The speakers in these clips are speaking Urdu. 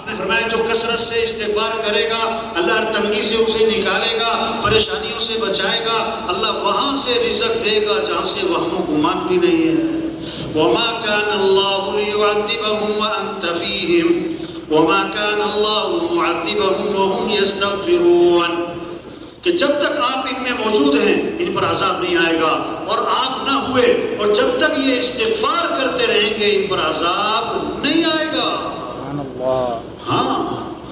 نے فرمایا جو کثرت سے استغفار کرے گا اللہ ہر تنگی سے اسے نکالے گا، پریشانیوں سے بچائے گا، اللہ وہاں سے رزق دے گا جہاں سے وہم و گمان بھی نہیں ہے۔ وَمَا كَانَ اللَّهُ لِيُعَذِّبَهُمْ وَأَنْتَ فِيهِمْ وَمَا كَانَ اللَّهُ مُعَذِّبَهُمْ وَهُمْ يَسْتَغْفِرُونَ کہ جب تک آپ ان میں موجود ہیں ان پر عذاب نہیں آئے گا، اور آپ نہ ہوئے اور جب تک یہ استغفار کرتے رہیں گے ان پر عذاب نہیں آئے گا۔ سبحان اللہ۔ ہاں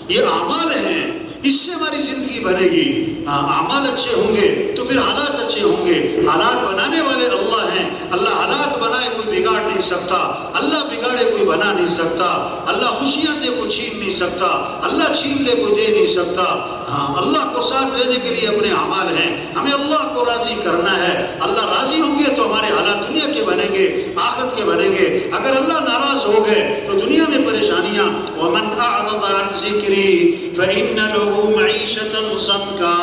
یہ اعمال ہیں، اس سے ہماری زندگی بنے گی۔ ہاں اعمال اچھے ہوں گے تو پھر حالات اچھے ہوں گے۔ حالات بنانے والے اللہ ہیں، اللہ حالات بنائے کوئی بگاڑ نہیں سکتا، اللہ بگاڑے کوئی بنا نہیں سکتا، اللہ خوشیاں دے کوئی چھین نہیں سکتا، اللہ چھین لے کوئی دے نہیں سکتا۔ ہاں اللہ کو ساتھ لینے کے لیے اپنے اعمال ہیں، ہمیں اللہ کو راضی کرنا ہے۔ اللہ راضی ہوں گے تو ہمارے حالات دنیا کے بنیں گے، آخرت کے بنیں گے۔ اگر اللہ ناراض ہو گئے تو دنیا میں پریشانیاں۔ وَمَنْ أَعْرَضَ عَنْ ذِكْرِي فَإِنَّ لَهُ مَعِيشَةً ضَنْكًا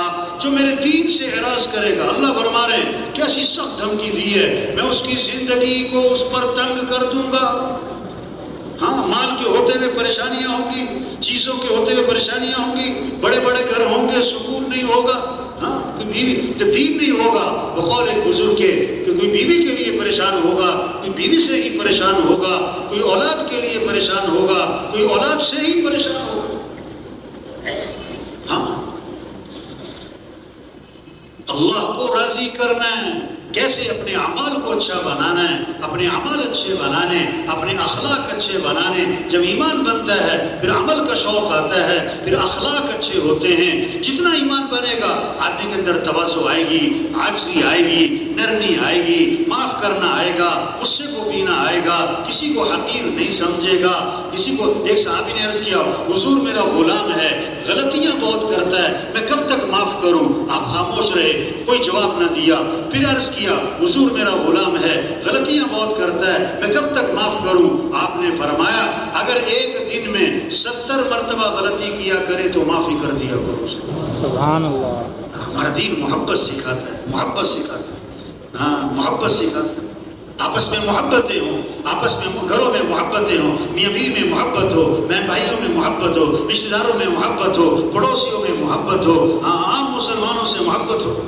جو میرے دین سے اعراض کرے گا، اللہ فرما رہے ہیں کیسی سخت دھمکی دی ہے، میں اس کی زندگی کو اس پر تنگ کر دوں گا۔ ہاں مال کے ہوتے ہوئے پریشانیاں ہوں گی، چیزوں کے ہوتے ہوئے پریشانیاں ہوں گی، بڑے بڑے گھر ہوں گے، سکون نہیں ہوگا، ہاں کوئی بیوی تدبیر نہیں ہوگا۔ بقول ایک بزرگ کے کہ کوئی بیوی کے لیے پریشان ہوگا، کوئی بیوی سے ہی پریشان ہوگا، کوئی اولاد کے لیے پریشان ہوگا، کوئی اولاد سے ہی پریشان ہوگا۔ ہاں اللہ کو راضی کرنا ہے، کیسے اپنے اعمال کو اچھا بنانا ہے، اپنے اعمال اچھے بنانے، اپنے اخلاق اچھے بنانے۔ جب ایمان بنتا ہے پھر عمل کا شوق آتا ہے، پھر اخلاق اچھے ہوتے ہیں۔ جتنا ایمان بنے گا آدمی کے اندر تواضع آئے گی، عاجزی آئے گی، نرمی آئے گی، معاف کرنا آئے گا، غصے کو پینا آئے گا، کسی کو حقیر نہیں سمجھے گا۔ کسی کو ایک صحابی نے عرض کیا حضور میرا غلام ہے، غلطیاں بہت کرتا ہے، میں کب تک معاف کروں؟ آپ خاموش رہے، کوئی جواب نہ دیا۔ پھر عرض کیا حضور میرا غلام ہے، غلطیاں بہت کرتا ہے، میں کب تک معاف کروں؟ آپ نے فرمایا اگر ایک دن میں 70 مرتبہ غلطی کیا کرے تو معافی کر دیا کرو۔ سبحان اللہ۔ ہمارا دین محبت سکھاتا ہے، محبت سکھاتا ہے، ہاں محبت سکھاتا ہے۔ آپس میں محبتیں ہوں، آپس میں گھروں میں محبتیں ہوں، میاں بیوی میں محبت ہو، بہن بھائیوں میں محبت ہو، رشتہ داروں میں محبت ہو، پڑوسیوں میں محبت ہو، ہاں عام مسلمانوں سے محبت ہو۔